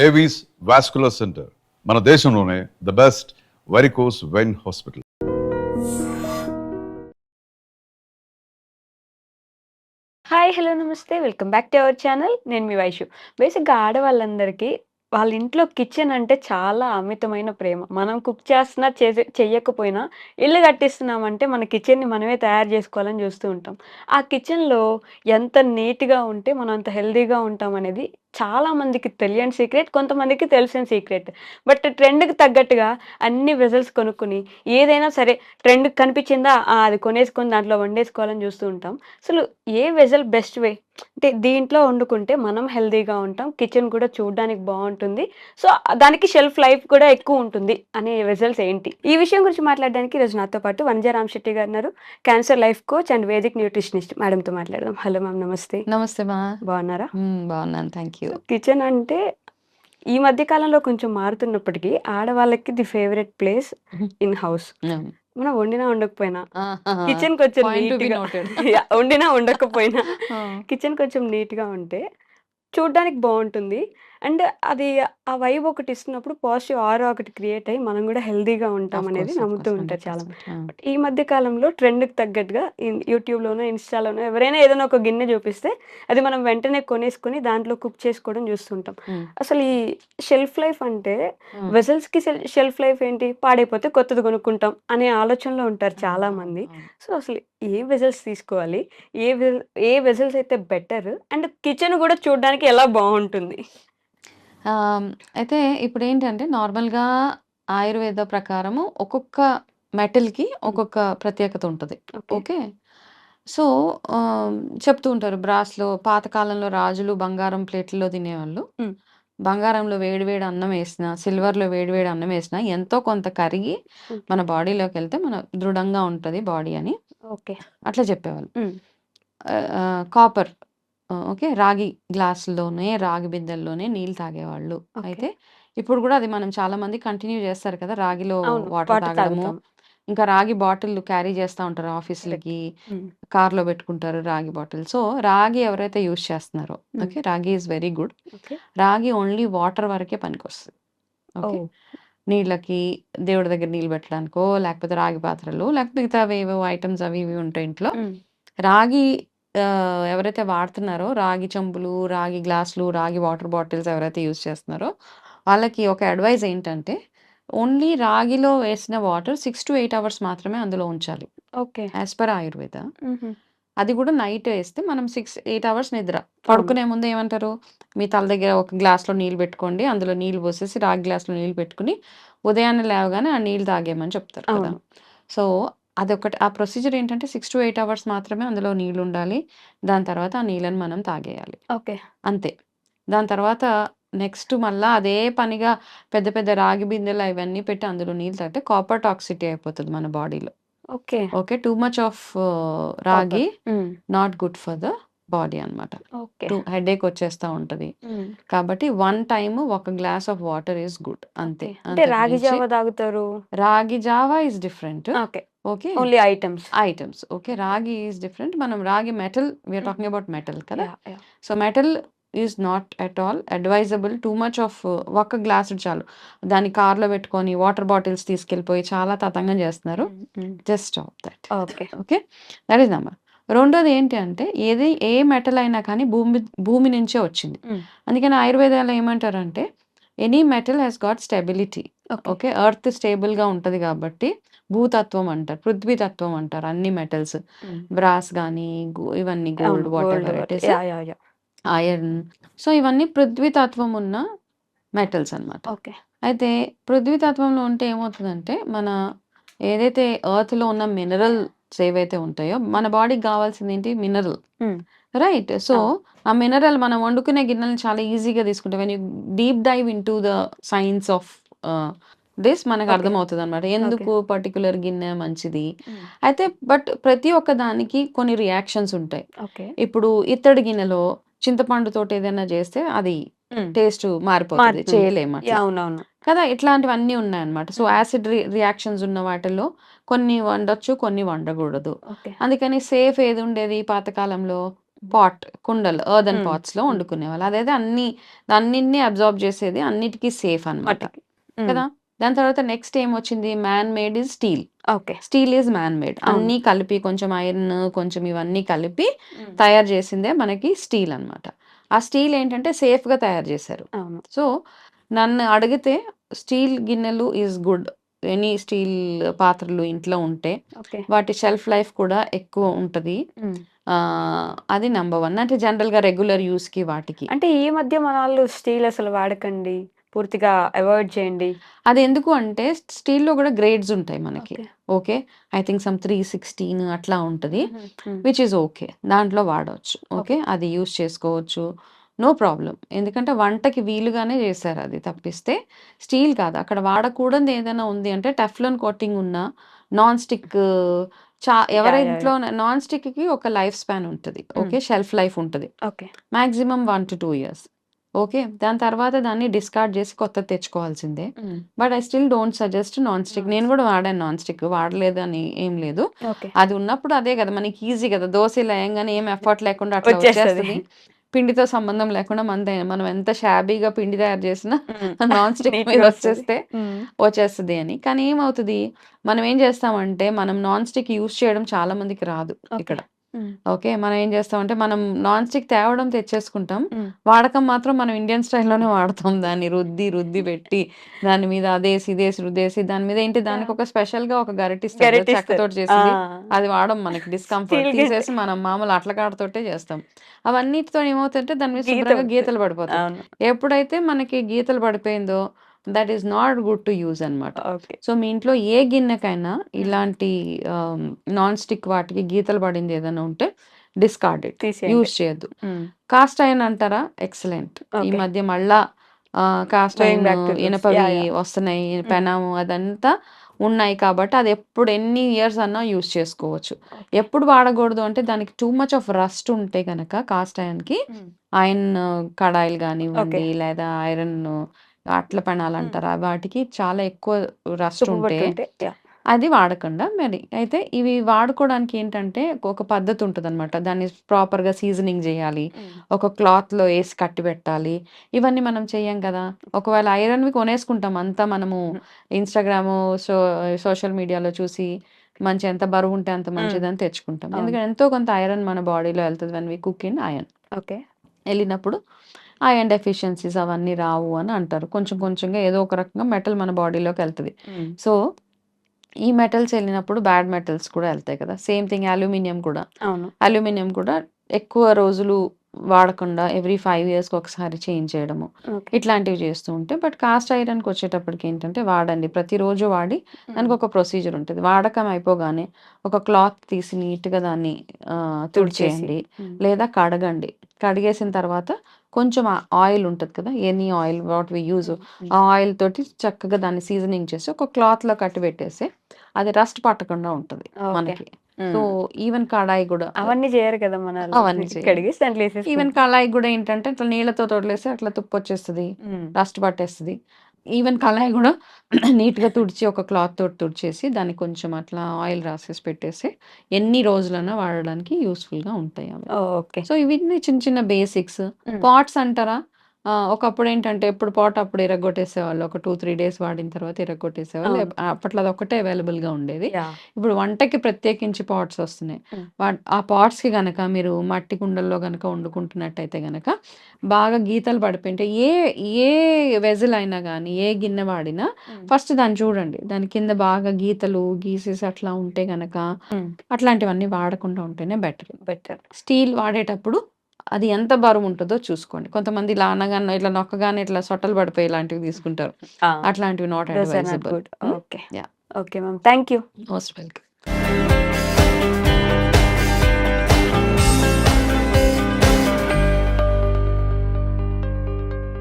Avis vascular centre మన దేశంలోనే the best varicose vein hospital. Hi hello నమస్తే welcome back to our channel. నేను మీ వైషు. బేసిక్గా ఆడవాళ్ళందరికీ వాళ్ళ ఇంట్లో కిచెన్ అంటే చాలా అమితమైన ప్రేమ. మనం కుక్ చేస్తున్నా చెయ్యకపోయినా ఇల్లు కట్టిస్తున్నామంటే మన కిచెన్ని మనమే తయారు చేసుకోవాలని చూస్తూ ఉంటాం. ఆ కిచెన్‌లో ఎంత నీట్‌గా ఉంటే మనం అంత హెల్తీగా ఉంటామనేది చాలా మందికి తెలియని సీక్రెట్. కొంతమందికి తెలిసిన సీక్రెట్. బట్ ట్రెండ్‌కి తగ్గట్టుగా అన్ని వెసల్స్ కొనుక్కొని ఏదైనా సరే ట్రెండ్‌కి కనిపించిందా అది కొనేసుకొని దాంట్లో వండేసుకోవాలని చూస్తూ ఉంటాం. అసలు ఏ వెసల్ బెస్ట్ వే? అంటే దీంట్లో వండుకుంటే మనం హెల్తీగా ఉంటాం. కిచెన్ కూడా చూడ్డానికి బావుంటుంది. సో, దానికి షెల్ఫ్ లైఫ్ కూడా ఎక్కువుంటుంది అనే వెసల్స్ ఏంటి? ఈ విషయం గురించి మాట్లాడడానికి ఈరోజు నాతో పాటు వనజ రామశెట్టి గారున్నారు. Cancer life coach and Vedic nutritionist. మేడంతో మాట్లాడదాం. హలో మ్యామ్ నమస్తే. నమస్తే మా. బాగున్నారా? బాగున్నాను. Thank you. సో, కిచెన్ అంటే ఈ మధ్య కాలంలో కొంచెం మారుతున్నప్పటికీ ఆడవాళ్ళకి the favourite place in house. మనం వండినా వండకపోయినా కిచెన్ కొంచెం పాయింట్ టు బి నీట్‌గా నోటెడ్. వండినా వండకపోయినా ఆ! కిచెన్ కొంచెం నీట్‌గా ఉంటే చూడ్డానికి బావుంటుంది. అండ్ అది ఆ వైబ్ ఒకటి ఇస్తున్నప్పుడు పాజిటివ్ ఆరా ఒకటి క్రియేట్ అయ్యి మనం గూడా హెల్తీగా ఉంటామనేది ఆఫ్ నమ్ముతూ కోర్స్ ఉంటారు చాలామంది. 100%. బట్ ఈ మధ్య కాలంలో ట్రెండ్‌కి తగ్గట్టుగా యూట్యూబ్‌లోనో, ఇన్‌స్టాలోనో ఎవరైనా ఏదైనా ఒక గిన్నె చూపిస్తే అది మనం వెంటనే కొనేసుకొని దాంట్లో కుక్ చేసుకోవడం చూస్తుంటాం. హ్మ్. అసలు ఈ షెల్ఫ్ లైఫ్ అంటే హ్మ్. వెసల్స్‌కి షెల్ఫ్ లైఫ్ ఏంటి? పాడైపోతే కొత్తది కొనుక్కుంటాం అనే ఆలోచనలో ఉంటారు అవును. చాలామంది. అవును. సో, అసలు ఏ వెసల్స్ తీసుకోవాలి? ఏ వె ఏ వెసల్స్ అయితే బెటర్? అండ్ కిచెన్ గూడా చూడ్డానికి ఎలా బావుంటుంది? ఆహ్, అయితే ఇప్పుడేంటంటే నార్మల్‌గా ఆయుర్వేద ప్రకారము ఒక్కొక్క మెటల్‌కి హ్మ్. ఒక్కొక్క ప్రత్యేకత ఉంటది. ఓకే. ఓకే. సో, ఆహ్, చెప్తూ ఉంటారు బ్రాస్‌లో పాతకాలంలో రాజులు బంగారం ప్లేట్‌ల్లో తినేవాళ్ళు. హ్మ్. బంగారంలో వేడి వేడి అన్నం ఏసినా, సిల్వర్‌లో వేడి వేడి అన్నం ఏసినా ఎంతో కొంత కరిగి ఓకే. మన బాడీలోకెళ్తే మన దృఢంగా ఉంటది బాడీ అని ఓకే. అట్లా చెప్పేవాళ్ళు. హ్మ్. Copper okay. రాగి గ్లాసుల్లోనే, రాగి బిందెల్లోనే నీళ్ళు తాగేవాళ్ళు. ఓకే. అయితే ఇప్పుడు గూడా అది మనం చాలామంది కంటిన్యూ జేస్తారు కదా! రాగిలో అవును. వాటర్ వాటర్ తాగడము. తాగుతాం. ఇంకా రాగి బాటిల్లు క్యారీ చేస్తా ఉంటారు కరెక్ట్. ఆఫీసులకి. హ్మ్. కార్‌లో పెట్టుకుంటారు రాగి బాటిల్. సో, రాగి ఎవరైతే యూజ్ చేస్తున్నారో హ్మ్. ఓకే. రాగి ఈజ్ వెరీ గుడ్. ఓకే. రాగి ఓన్లీ వాటర్ వరకే పనికొస్తది. ఓకే. ఓహ్! నీళ్ళకి, దేవుడి దగ్గర నీళ్ళు పెట్టడానికో, లేకపోతే రాగి పాత్రలు, లేకపోతే మిగతావేవో ఐటెమ్స్ అవి ఇవి ఉంటాయి ఇంట్లో. హ్మ్. రాగి ఎవరైతే వాడుతున్నారో రాగి చెంబులు, రాగి గ్లాసులు, రాగి వాటర్ బాటిల్స్ ఎవరైతే యూజ్ చేస్తున్నారో, వాళ్ళకి ఒక అడ్వైస్ ఏంటంటే, ఓన్లీ రాగిలో వేసిన వాటర్ 6-8 అవర్స్ మాత్రమే అందులో ఉంచాలి. ఓకే. As per Ayurveda. హుహు. అది కూడా నైట్ వేస్తే మనం 8 అవర్స్ నిద్ర. అవును. పడుకునే ముందు ఏమంటారు? మీ తల దగ్గర ఒక గ్లాస్‌లో నీళ్ళు పెట్టుకోండి. అందులో నీళ్ళు పోసేసి రాగి గ్లాస్‌లో నీళ్ళు పెట్టుకొని, ఉదయాన్నే లేవగానే ఆ నీళ్ళు తాగేయమని చెప్తారు కదా! అవును. సో, అదొకటి ఆ ప్రొసీజర్ ఏంటంటే 6-8 అవర్స్ మాత్రమే అందులో నీళ్ళుండాలి. దాని తర్వాత ఆ నీళ్ళని మనం తాగేయాలి. ఓకే. అంతే. దాని తర్వాత నెక్స్ట్ మళ్ళా అదే పనిగా పెద్ద పెద్ద రాగి బిందెలు అవన్నీ పెట్టి అందులో నీళ్ళు తాగితే కాపర్ టాక్సిటీ అయిపోతది మన బాడీలో. Okay. Okay. Too much of రాగి కాపర్. హ్మ్. Not good for the body అన్నమాట. ఓకే. హెడేక్ వచ్చేస్తా ఉంటది. హ్మ్. కాబట్టి వన్ టైమ్ ఒక glass of water is good అంతే. ఓకే. అంటే అంతకు రాగి మించి జావ తాగుతారు. రాగి Java is different. Okay. Okay. Only items. Items. Okay. Okay. రాగి ఈస్ డిఫరెంట్. మనం రాగి మెటల్ వి ఆర్ హుహు. టాకింగ్ అబౌట్ మెటల్ కదా! Yeah! Yeah! So, metal is not at all advisable. Too much of ఒక్క గ్లాసుడు చాలు. దాన్ని కార్‌లో పెట్టుకొని వాటర్ బాటిల్స్ తీసుకెళ్ళిపోయి చాలా తతంగం చేస్తున్నారు. హ్మ్. హ్మ్. Just stop that. Okay. Okay. That is number. రెండోది ఏంటి అంటే ఏ మెటల్ అయినా కానీ భూమి నుంచే వచ్చింది. హ్మ్. అందుకని ఆయుర్వేదాలో ఏమంటారంటే any metal has got stability. Okay. Okay. Earth స్టేబుల్‌గా ఉంటది కాబట్టి భూతత్వం అంటారు. పృథ్వీ తత్వం అంటారు అన్ని మెటల్స్. హ్మ్. బ్రాస్ గాని, ఇవన్నీ అవును. Gold gold whatever it is. Yeah! Yeah! Yeah! Iron. So, ఇవన్నీ పృథ్వీ తత్వం ఉన్న మెటల్స్ అన్నమాట. ఓకే. అయితే పృథ్వీ తత్వంలో ఉంటే ఏమవుతదంటే, మన ఏదైతే ఎర్త్‌లో ఉన్న మినరల్స్ ఏవైతే ఉంటాయో, మన బాడీకి గావాల్సిందేంటి మినరల్. హ్మ్. రైట్. సో, అవును. ఆ మినరల్ మనం వండుకునే గిన్నెలను చాలా ఈజీగా తీసుకుంటాం. When you deep dive into the science of this మనకు ఓకే. అర్థమవుతదనమాట. ఓకే. ఎందుకు పర్టిక్యులర్ గిన్నె మంచిది. హ్మ్. అయితే ప్రతి ఒక్క దానికి కొన్ని రియాక్షన్స్ ఉంటాయి. ఓకే. ఇప్పుడు ఇత్తడి గిన్నెలో చింతపండుతోటి ఏదైనా జేస్తే అది హ్మ్. టేస్ట్ మారిపోతది. మారుతుంది. చేయలేమట్లా. అవునవును. కదా! ఇట్లాంటివన్నీ ఉన్నాయన్నమాట. సో, హ్మ్. యాసిడ్ రియాక్షన్స్ ఉన్న వాటిల్లో కొన్ని వండొచ్చు, కొన్ని వండగూడదు. ఓకే. అందుకని సేఫ్ ఏదుండేది పాతకాలంలో? పాట్ కుండలు ఎర్దన్ హ్మ్. పాట్స్‌లో హ్మ్. వండుకునేవాళ్ళు. అదైతే అన్నిటిని అబ్జార్బ్ చేసేది. అన్నిటికి సేఫ్ అన్నమాట. మట్టికి. హ్మ్. కదా! దాని తర్వాత నెక్స్ట్ ఏమొచ్చింది? Man made is steel. Okay. Steel is man made. అవును. అన్నీ కలిపి కొంచెం ఐరన్, కొంచెం ఇవన్నీ కలిపి హ్మ్. తయారు చేసిందే మనకి స్టీల్ అన్నమాట. ఆ స్టీల్ ఏంటంటే సేఫ్‌గా తయారు చేశారు. అవును. సో, నన్ను అడిగితే స్టీల్ గిన్నెలు ఈజ్ గుడ్. ఎనీ స్టీల్ పాత్రలు ఇంట్లో ఉంటే ఓకే. వాటి షెల్ఫ్ లైఫ్ కూడా ఎక్కువ ఉంటది. హ్మ్. అది నంబర్ 1. అంటే జనరల్‌గా రెగ్యులర్ యూజ్‌కి వాటికి. అంటే ఈ మధ్య మనోళ్ళు స్టీల్ అసలు వాడకండి. పూర్తిగా అవాయిడ్ చేయండి. అదెందుకు అంటే స్టీల్‌లో గూడా గ్రేడ్స్ ఉంటాయి మనకి. Okay. Okay. I think some 316 అట్లా ఉంటది. హుహు. హ్మ్. Which is okay. దాంట్లో వాడొచ్చు. ఓకే. ఓకే. అది యూజ్ చేసుకోవచ్చు. No problem. ఎందుకంటే వంటకి వీలుగానే చేశారది తప్పిస్తే స్టీల్ కాదు. అక్కడ వాడకూడనిది ఏదైనా ఉంది అంటే టెఫ్లాన్ కోటింగ్ ఉన్న నాన్ స్టిక్ యాహ్! యాహ్! ఎవరింట్లో యాహ్! నాన్ స్టిక్‌కి ఒక లైఫ్ స్పాన్ ఉంటది. హ్మ్. ఓకే. షెల్ఫ్ లైఫ్ ఉంటది. ఓకే. Maximum 1-2 years. ఓకే. దాని తర్వాత దాన్ని డిస్కార్డ్ చేసి కొత్తది తెచ్చుకోవాల్సిందే. హ్మ్. But I still don't suggest non stick. నేను నాన్స్ గూడా వాడాను నాన్ స్టిక్. వాడలేదని ఏం లేదు. ఓకే. అది ఉన్నప్పుడు అదే గదా! మనకి ఈజీ గదా! దోస ఇలా ఎయంగానే ఏం ఎఫర్ట్ లేకుండా అట్లా వచ్చేస్తది. వచ్చేస్తది. పిండితో సంబంధం లేకుండా మనం ఎంత షాబీగా పిండి తయారు చేసినా హ్మ్. నాన్ స్టిక్ మీద నీట్‌గా వస్తది. వచ్చేస్తే హ్మ్. వచ్చేస్తది అని. కానీ ఏమవుతది? మనం ఏం చేస్తామంటే మనం నాన్ స్టిక్ యూజ్ చేయడం చాలా మందికి రాదు ఓకే. ఇక్కడ. హ్మ్. ఓకే. మనం ఏం చేస్తామంటే మనం నాన్ స్టిక్ తేవడం తెచ్చేసుకుంటాం. హ్మ్. వాడకం మాత్రం మనం ఇండియన్ స్టైల్‌లోనే వాడతాం. దాన్ని రుద్ది పెట్టి దాని మీద అదేసి, ఇదేసి, రుద్దేసి దాని మీద ఏంటి యాహ్! దానికొక స్పెషల్‌గా ఒక గరిటిస్తారు కదా! గరిటిస్తారు. చెక్కతోటి ఆ! చేసింది. అది వాడం మనకి డిస్కంఫర్ట్. స్టీల్ గంటే తీసేసి మనం మామూలు అట్లకాడతోటే చేస్తాం. అవన్నిటితో ఏమవుతుందంటే దాని మీద గీత శుభ్రంగా పడుతది. గీతలు పడిపోతాయి. అవును. ఎప్పుడైతే మనకి గీతలు పడిపోయిందో that is not good to use అన్నమాట. ఓకే. సో, మీ ఇంట్లో ఏ గిన్నెకైనా హ్మ్. ఇలాంటి నాన్ స్టిక్ వాటికి గీతలు పడింది ఏదైనా ఉంటే డిస్కార్డ్ ఇట్. తీసేయండి. యూజ్ చేయొద్దు. హ్మ్. కాస్ట్ ఐరన్ అంటారా? ఎక్సలెంట్. ఈ ఓకే. మధ్య మళ్ళా cast going iron back to roots. ఇనపవి యాహ్! యాహ్! వస్తున్నాయి. హ్మ్. పెనము అదంతా ఉన్నాయి కాబట్టి అది ఎప్పుడు ఎన్ని ఇయర్స్ అన్నా యూజ్ చేసుకోవచ్చు. ఓకే. ఎప్పుడు వాడకూడదు అంటే దానికి టూ మచ్ ఆఫ్ రస్ట్ ఉంటే గనక కాస్ట్ ఐరన్‌కి హ్మ్. ఐరన్ కడాయిలు ఓకే. గానివ్వండి, లేదా ఐరన్ అట్ల హ్మ్. పెనాలంటారా? వాటికి చాలా ఎక్కువ రస్ట్ తుప్పు ఉంటే పట్టుంటే యాహ్! అది వాడకండా మరి. అయితే ఇవి వాడుకోవడానికి ఏంటంటే ఒక పద్ధతి ఉంటదనమాట. దాన్ని ప్రాపర్‌గా సీజనింగ్ జేయాలి. హ్మ్. ఒక క్లాత్‌లో ఏసి కట్టిబెట్టాలి. ఇవన్నీ మనం చెయ్యం కదా! ఒకవేళ ఐరన్‌వి కొనేసుకుంటాం. అంతా మనము హుహు. ఇన్‌స్టాగ్రాము, సోషల్ మీడియాలో చూసి ఎంత బరువుంటే అంత హ్మ్. మంచిదని తెచ్చుకుంటాం. అవును. ఎందుకంటే ఎంతో కొంత ఐరన్ మన బాడీలో ఎళ్తది when we cook in iron. Okay. ఎళ్ళినప్పుడు ఐరన్ డెఫిషియన్సీస్ అవన్నీ రావు అని అంటారు. కొంచెం హ్మ్. కొంచెంగా ఏదో ఒక రకంగా మెటల్ మన బాడీలోకెళ్తది. హ్మ్. సో ఈ మెటల్స్ ఎళ్ళినప్పుడు బ్యాడ్ మెటల్స్ కూడా ఎళ్తాయి కదా! సేమ్ థింగ్ అల్యూమినియం కూడా. అవును. అల్యూమినియం కూడా ఎక్కువ రోజులు వాడకుండా ఎవ్రీ 5 ఇయర్స్‌కి ఒకసారి చేంజ్ చేయడము. ఓకే. ఇట్లాంటివి చేస్తూ ఉంటే బట్ కాస్ట్ ఐరన్‌కొచ్చేటప్పటికి ఏంటంటే వాడండి. ప్రతిరోజు వాడి హ్మ్. దానికొక ప్రొసీజర్ ఉంటది. వాడకం అయిపోగానే ఒక క్లాత్ తీసి నీట్‌గా దాన్ని తుడిచేసి. తుడిచేయండి. హ్మ్. లేదా కడగండి. కడిగేసిన తర్వాత కొంచెం ఆయిల్ ఉంటది కదా! Any oil what we use hmm. Hmm. ఆ ఆయిల్ తోటి చక్కగా దాన్ని సీజనింగ్ చేసి ఒక క్లాత్‌లో కట్టిబెట్టేసి అది రస్ట్ పట్టకుండా ఉంటది ఓకే. మనకి. సో, హ్మ్. ఈవెన్ కడాయి గూడా అవన్నీ జేయరు కదా మనోళ్ళు. అవన్నీ చేయాలి. కడిగేసి దాంట్లో ఈవెన్ ఏసేసుకుంటారు. కళాయి గూడా ఏంటంటే ఇట్లా నీళ్ళతోటి వదిలేసి అట్లా తుప్పొచ్చేస్తది. హ్మ్. డస్ట్ పట్టేస్తది. ఈవెన్ కళాయి గూడా నీట్‌గా తుడిచి ఒక క్లాత్ తోటి తుడిచేసి దానికి కొంచెం అట్లా ఆయిల్ రాసేసి పెట్టేసి ఎన్ని రోజులన్నా వాడడానికి యూజ్‌ఫుల్‌గా ఉంటాయి అవి. ఓకే. సో, ఇవన్నీ చిన్న చిన్న బేసిక్స్. హ్మ్. పాట్స్ అంటారా? ఒకప్పుడేంటంటే ఎప్పుడు పాట్ అప్పుడు ఇరగ్గొట్టేసేవాళ్ళు. ఒక 2, 3 డేస్ వాడిన తర్వాత ఇరగ్గొట్టేసేవాళ్ళు. అవును. అప్పట్లో అదొక్కటే అవైలబుల్‌గా ఉండేది. యాహ్! ఇప్పుడు వంటకి ప్రత్యేకించి పాట్స్ వస్తున్నాయి. హ్మ్. ఆ పాట్స్‌కి గనక మీరు మట్టి కుండల్లో గనక వండుకుంటున్నట్టయితే గనక బాగా గీతలు పడిపోయుంటే ఏ వెసెల్ అయినా గానీ, ఏ గిన్నె వాడినా హ్మ్. ఫస్ట్ దాన్ని చూడండి. దాని కింద బాగా గీతలు గీసేసి అట్లా ఉంటే గనక హ్మ్. అట్లాంటివన్నీ వాడకుండా ఉంటేనే బెటర్. బెటర్. స్టీల్ వాడేటప్పుడు అది ఎంత బరువుంటదో చూసుకోండి. కొంతమంది ఇలా అనగానే ఇట్లా నొక్కగానే ఇట్లా సొట్టలు పడిపోయి ఇలాంటివి తీసుకుంటారు. ఆ! అట్లాంటివి not those are not advisable. Good. Hmm. Okay. Yeah! Okay ma'am. Thank you. Most welcome.